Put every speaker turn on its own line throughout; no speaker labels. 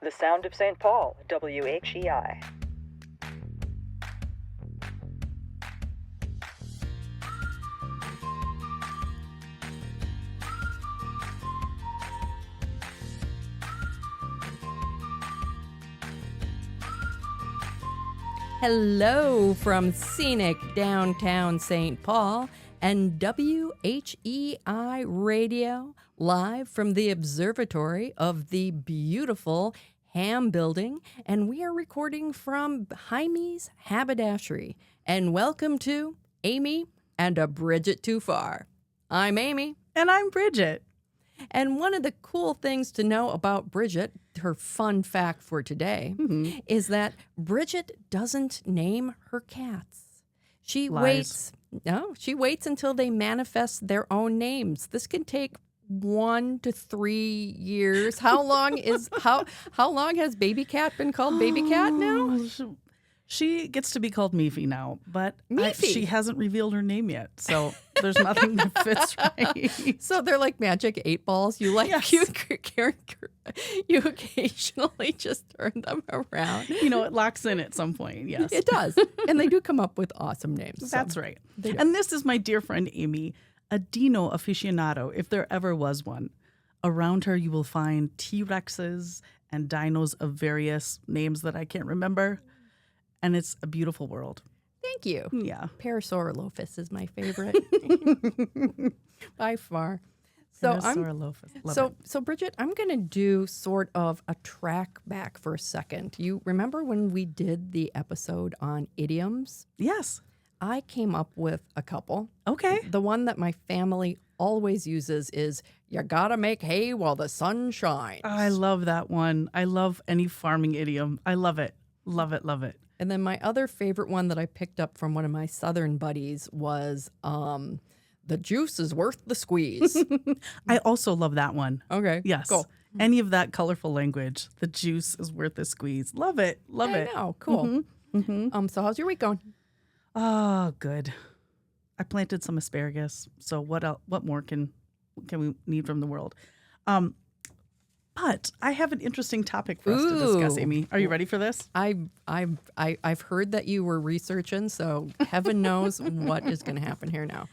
The sound of St. Paul, WHEI.
Hello from scenic downtown St. Paul and WHEI Radio, live from the observatory of the beautiful Ham Building, and we are recording from Amye's haberdashery. And welcome to Amy and a Bridgette Too Far. I'm Amy.
And I'm Bridgette.
And one of the cool things to know about Bridgette, her fun fact for today, is that Bridgette doesn't name her cats. She waits until they manifest their own names. This can take 1 to 3 years. How long has Baby Cat been called Baby Cat now?
She gets to be called Miffy now, but
Miffy.
she hasn't revealed her name yet, so there's nothing that fits right.
So they're like magic 8 balls. You you occasionally just turn them around.
You know, it locks in at some point, yes.
It does. And they do come up with awesome names.
That's right. And this is my dear friend Amy, a dino aficionado, if there ever was one. Around her, you will find T-Rexes and dinos of various names that I can't remember. And it's a beautiful world.
Thank you.
Yeah.
Parasaurolophus is my favorite by far. So Bridgette, I'm going to do sort of a track back for a second. You remember when we did the episode on idioms?
Yes.
I came up with a couple.
Okay.
The one that my family always uses is, you gotta make hay while the sun shines.
I love that one. I love any farming idiom. I love it. Love it, love it.
And then my other favorite one that I picked up from one of my Southern buddies was, the juice is worth the squeeze.
I also love that one.
Okay.
Yes.
Cool.
Any of that colorful language. The juice is worth the squeeze. Love it. Love it.
I know. Cool. So how's your week going?
Oh, good. I planted some asparagus. So what else? What more can we need from the world? But I have an interesting topic for us to discuss, Amy. Are you ready for this?
I've heard that you were researching, so heaven knows what is going to happen here now.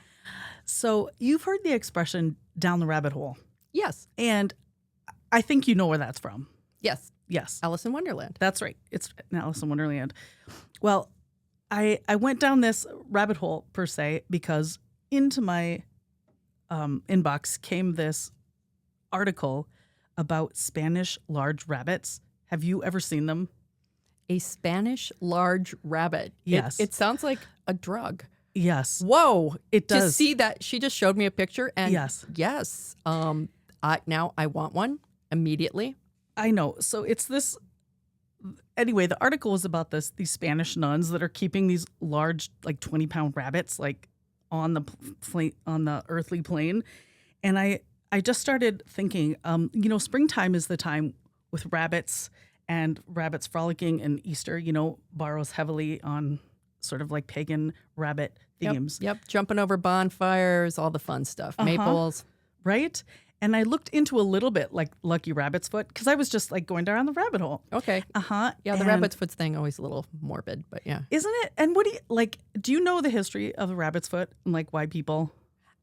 So you've heard the expression "down the rabbit hole."
Yes.
And I think you know where that's from.
Yes.
Yes.
Alice in Wonderland.
That's right. It's Alice in Wonderland. Well, I went down this rabbit hole, per se, because into my inbox came this article about Spanish large rabbits. Have you ever seen them?
A Spanish large rabbit.
Yes.
It sounds like a drug.
Yes.
Whoa.
It does.
To see that, she just showed me a picture, and
yes.
Now I want one immediately.
I know. So it's this. Anyway, the article was about these Spanish nuns that are keeping these large, like 20-pound rabbits, like on the earthly plane, and I just started thinking, springtime is the time with rabbits and rabbits frolicking, and Easter, borrows heavily on sort of like pagan rabbit themes.
Yep. Jumping over bonfires, all the fun stuff. Maples.
Right? And I looked into a little bit like Lucky Rabbit's Foot because I was just like going down the rabbit hole.
Okay. Yeah, the rabbit's foot thing always a little morbid, but yeah.
Isn't it? And what do you know the history of the rabbit's foot and like why people?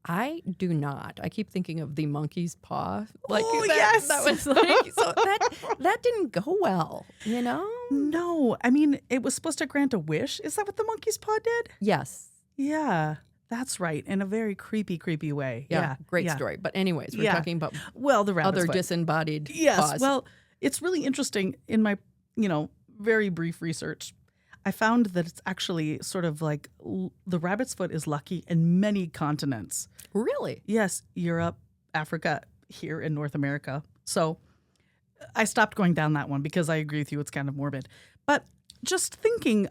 I do not. I keep thinking of the monkey's paw.
Yes.
That was like, so that didn't go well,
No. I mean, it was supposed to grant a wish. Is that what the monkey's paw did?
Yes.
Yeah. That's right. In a very creepy way.
Yeah. Great story. But anyways, we're talking about
the rabbit's
other
foot.
disembodied
Yes.
paws.
Well, it's really interesting. In my, very brief research, I found that it's actually sort of like the rabbit's foot is lucky in many continents.
Really?
Yes. Europe, Africa, here in North America. So I stopped going down that one because I agree with you. It's kind of morbid. But just thinking,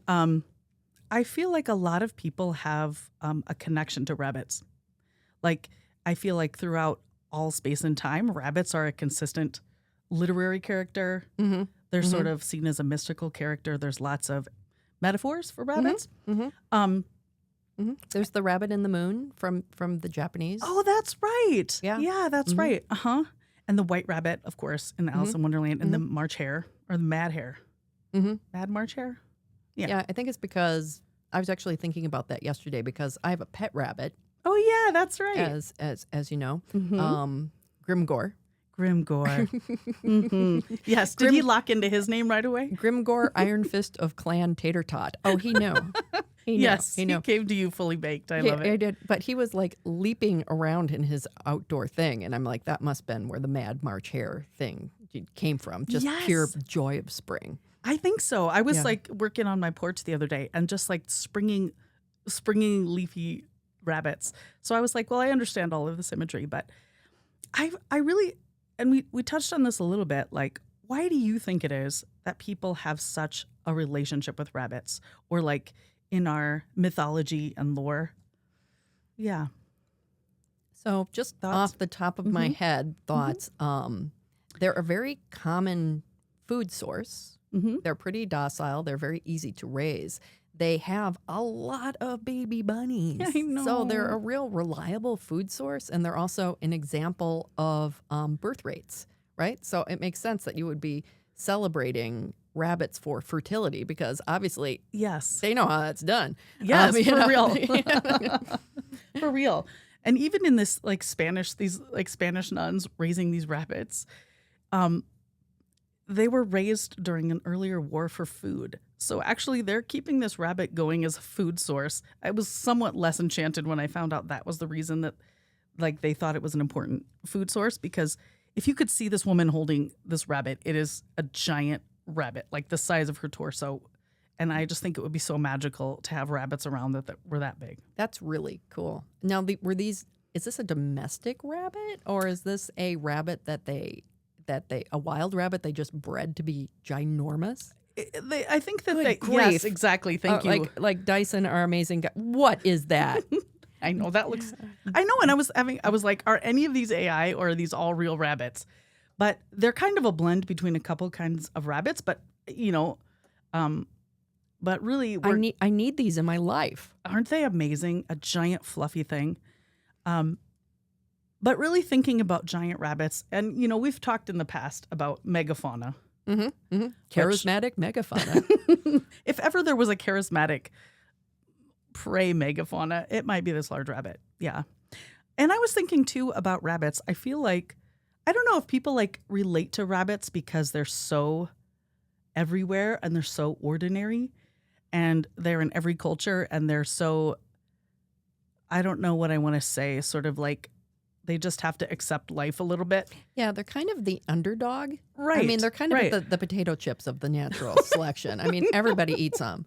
I feel like a lot of people have a connection to rabbits. Like, I feel like throughout all space and time, rabbits are a consistent literary character. Mm-hmm. They're sort of seen as a mystical character. There's lots of metaphors for rabbits.
There's the rabbit in the moon from the Japanese.
Oh, that's right.
Yeah.
Yeah, that's right. And the White Rabbit, of course, in Alice in Wonderland, and the March Hare or the Mad Hare. Mad March Hare?
Yeah, I think it's because I was actually thinking about that yesterday because I have a pet rabbit.
Oh yeah, that's right.
As you know, Grimgore.
Grimgore. Yes. Did he lock into his name right away?
Grimgore, Iron Fist of Clan Tater Tot. Oh, he knew.
Yes, he came to you fully baked. I love it.
I did, but he was like leaping around in his outdoor thing, and I'm like, that must have been where the Mad March Hare thing came from. Just pure joy of spring.
I think so. I was like working on my porch the other day, and just like springing leafy rabbits. So I was like, well, I understand all of this imagery, but I really, and we touched on this a little bit, like, why do you think it is that people have such a relationship with rabbits, or like in our mythology and lore? Yeah.
So just off the top of my head, thoughts. They're a very common food source. They're pretty docile. They're very easy to raise. They have a lot of baby bunnies.
I know.
So they're a real reliable food source, and they're also an example of birth rates, right? So it makes sense that you would be celebrating rabbits for fertility because obviously they know how that's done.
Yes, for real. For real. And even in this like these Spanish nuns raising these rabbits, they were raised during an earlier war for food. So actually they're keeping this rabbit going as a food source. I was somewhat less enchanted when I found out that was the reason that like they thought it was an important food source, because if you could see this woman holding this rabbit, it is a giant rabbit, like the size of her torso. And I just think it would be so magical to have rabbits around that were that big.
That's really cool. Now, is this a domestic rabbit, or is this a rabbit a wild rabbit they just bred to be ginormous?
I think that yes, exactly. Thank you.
Like Dyson, our amazing guy. What is that?
I know that looks. I know, and I was like, are any of these AI or are these all real rabbits? But they're kind of a blend between a couple kinds of rabbits. But but really,
I need these in my life.
Aren't they amazing? A giant fluffy thing. But really thinking about giant rabbits, and we've talked in the past about megafauna.
Charismatic megafauna.
If ever there was a charismatic prey megafauna, it might be this large rabbit. Yeah. And I was thinking too about rabbits. I feel like, I don't know if people like relate to rabbits because they're so everywhere and they're so ordinary and they're in every culture and they're so, I don't know what I want to say, sort of like they just have to accept life a little bit.
Yeah, they're kind of the underdog.
Right.
I mean, they're kind of the potato chips of the natural selection. I mean, everybody eats them.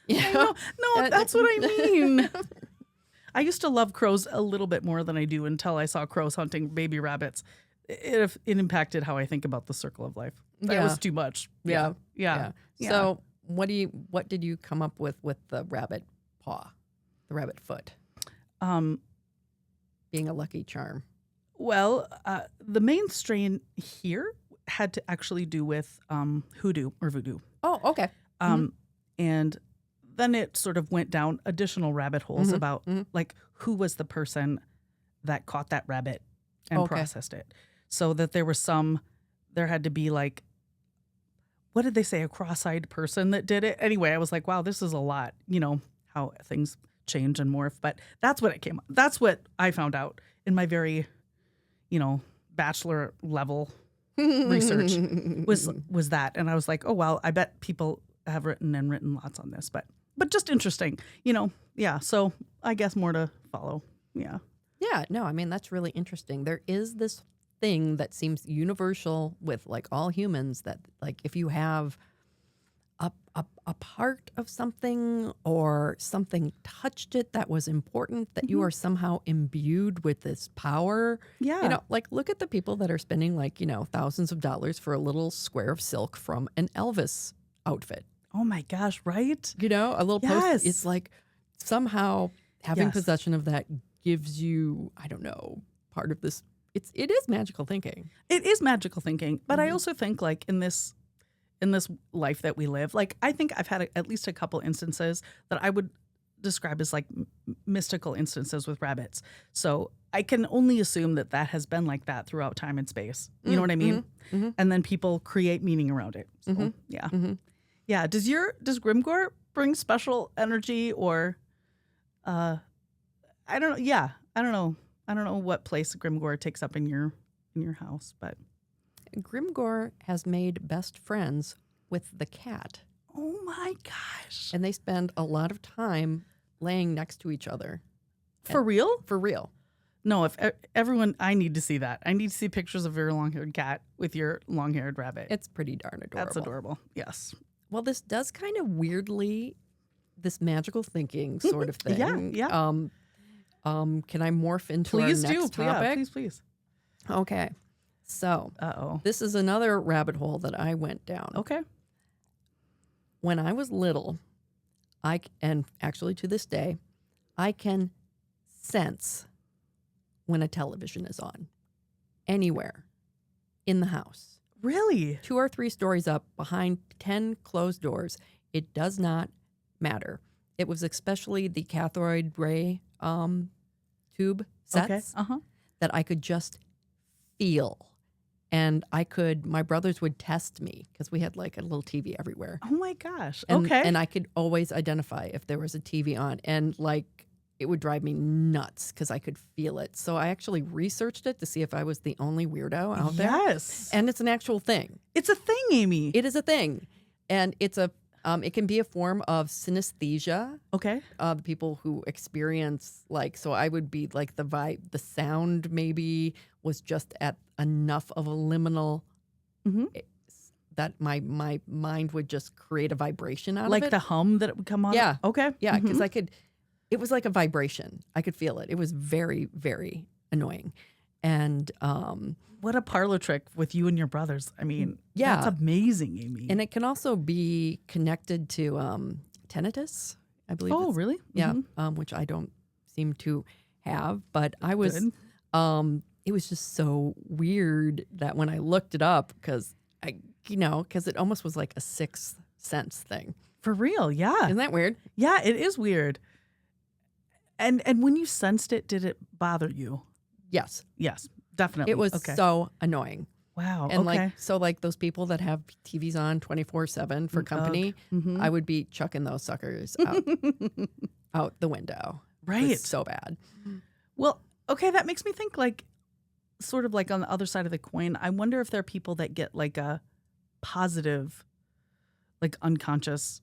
I know. No, that's what I mean. I used to love crows a little bit more than I do until I saw crows hunting baby rabbits. It impacted how I think about the circle of life. That was too much. Yeah.
So what did you come up with the rabbit paw, the rabbit foot? Being a lucky charm.
Well, the main strain here had to actually do with hoodoo or voodoo.
Oh, okay.
And then it sort of went down additional rabbit holes about like who was the person that caught that rabbit and processed it. So that there had to be like, what did they say? A cross-eyed person that did it. Anyway, I was like, wow, this is a lot, how things change and morph. But that's what it came. That's what I found out in my very, bachelor level research was that. And I was like, oh, well, I bet people have written lots on this, but just interesting, yeah. So I guess more to follow. Yeah.
Yeah. No, I mean, that's really interesting. There is this thing that seems universal with like all humans that like if you have a part of something or something touched it that was important, that you are somehow imbued with this power.
Yeah.
Like look at the people that are spending like, thousands of dollars for a little square of silk from an Elvis outfit.
Oh my gosh, right?
A little post. It's like somehow having
Yes.
possession of that gives you, I don't know, part of this. It is magical thinking.
It is magical thinking, but I also think like in this life that we live, like I think I've had at least a couple instances that I would describe as like mystical instances with rabbits. So I can only assume that has been like that throughout time and space. You know what I mean? And then people create meaning around it. So, yeah. Yeah. Does Grimgor bring special energy or I don't know. Yeah. I don't know. I don't know what place Grimgor takes up in your house, but
Grimgor has made best friends with the cat.
oh my gosh.
And they spend a lot of time laying next to each other.
For real?
For real.
No, if everyone, I need to see that. I need to see pictures of your long-haired cat with your long-haired rabbit.
It's pretty darn adorable.
That's adorable. Yes.
Well, this does kind of weirdly, this magical thinking sort of thing.
Yeah.
Can I morph into
Please
our next
do.
topic?
Yeah, please.
Okay. So
Uh-oh.
this is another rabbit hole that I went down.
Okay.
When I was little, and actually to this day, I can sense when a television is on anywhere in the house.
Really?
2 or 3 stories up behind 10 closed doors. It does not matter. It was especially the cathode ray tube sets that I could just feel. And my brothers would test me because we had like a little TV everywhere.
Oh my gosh.
And,
okay.
And I could always identify if there was a TV on. And like, it would drive me nuts because I could feel it. So I actually researched it to see if I was the only weirdo out there.
Yes.
And it's an actual thing.
It's a thing, Amy.
It is a thing. And it's it can be a form of synesthesia.
Okay.
The people who experience so I would be like the sound maybe was just at enough of a liminal that my mind would just create a vibration out of it.
Like the hum that it would come on?
Yeah.
Okay.
Yeah, because it was like a vibration. I could feel it. It was very, very annoying. And
what a parlor trick with you and your brothers. I mean,
yeah.
That's amazing, Amy.
And it can also be connected to tinnitus, I believe.
Oh, really?
Yeah, which I don't seem to have. But I was, it was just so weird that when I looked it up, because it almost was like a sixth sense thing.
For real, yeah.
Isn't that weird?
Yeah, it is weird. And when you sensed it, did it bother you?
Yes.
Yes, definitely.
It was so annoying.
Wow.
And
okay.
like those people that have TVs on 24/7 for company, I would be chucking those suckers out the window.
Right.
It was so bad.
Well, okay, that makes me think sort of like on the other side of the coin, I wonder if there are people that get like a positive, like unconscious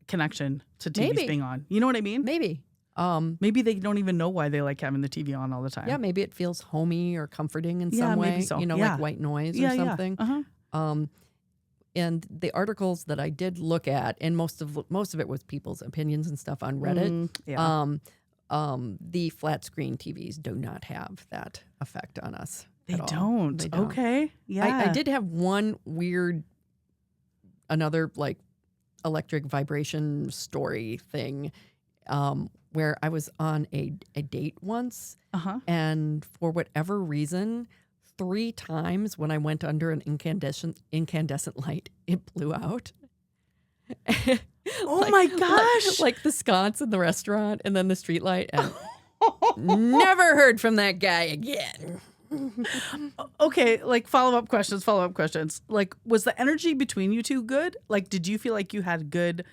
connection to TVs being on. You know what I mean?
Maybe.
Maybe they don't even know why they like having the TV on all the time.
Yeah, maybe it feels homey or comforting in some way.
Maybe so.
Like white noise or something.
Yeah.
And the articles that I did look at, and most of it was people's opinions and stuff on Reddit. The flat screen TVs do not have that effect on us.
They don't. Okay. Yeah.
I did have one another like electric vibration story thing. Where I was on a date once, and for whatever reason, 3 times when I went under an incandescent light, it blew out.
Oh my gosh!
Like the sconce in the restaurant, and then the street light, and never heard from that guy again.
Okay, like follow-up questions. Like, was the energy between you two good? Like, did you feel like you had good,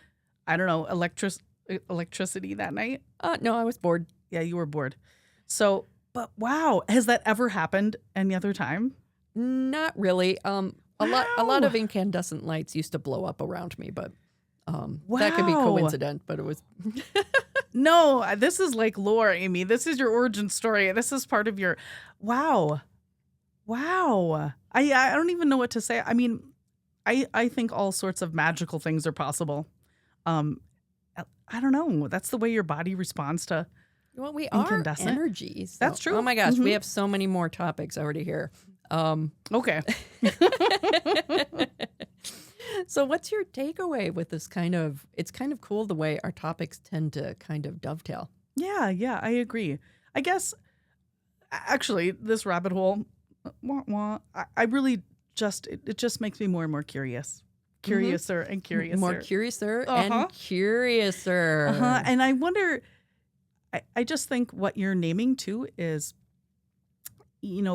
I don't know, electricity that night?
No, I was bored.
Yeah, you were bored. So, but wow, has that ever happened any other time?
Not really. A lot of incandescent lights used to blow up around me, but that could be coincident. But it was
no. This is like lore, Amy. This is your origin story. This is part of your wow. I don't even know what to say. I mean, I think all sorts of magical things are possible. I don't know. That's the way your body responds to
we are energies. So.
That's true.
Oh my gosh, we have so many more topics already here.
Okay.
So what's your takeaway with this it's kind of cool the way our topics tend to kind of dovetail.
Yeah, I agree. I guess, actually, this rabbit hole, I really it just makes me more and more curious curiouser and curiouser.
More curiouser
Uh-huh.
and curiouser.
And I wonder, I just think what you're naming too is,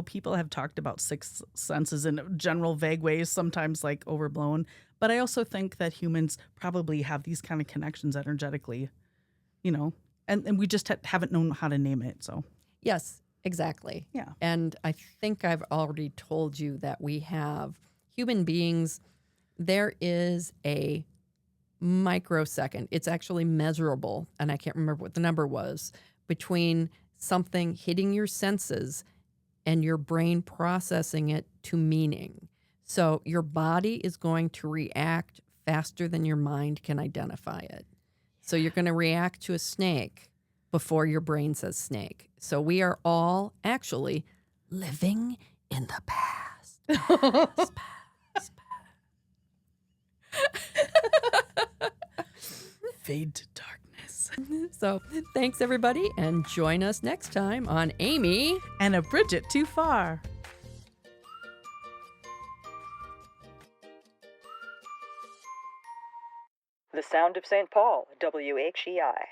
people have talked about sixth senses in general vague ways, sometimes like overblown. But I also think that humans probably have these kind of connections energetically, and we just haven't known how to name it. So
Yes, exactly.
Yeah.
And I think I've already told you that we have human beings. There is a microsecond. It's actually measurable, and I can't remember what the number was, between something hitting your senses and your brain processing it to meaning. So your body is going to react faster than your mind can identify it. So you're going to react to a snake before your brain says snake. So we are all actually living in the past. Past.
fade to darkness.
So thanks, everybody, and join us next time on Amy
And a Bridgette Too Far.
The Sound of St. Paul, WHEI.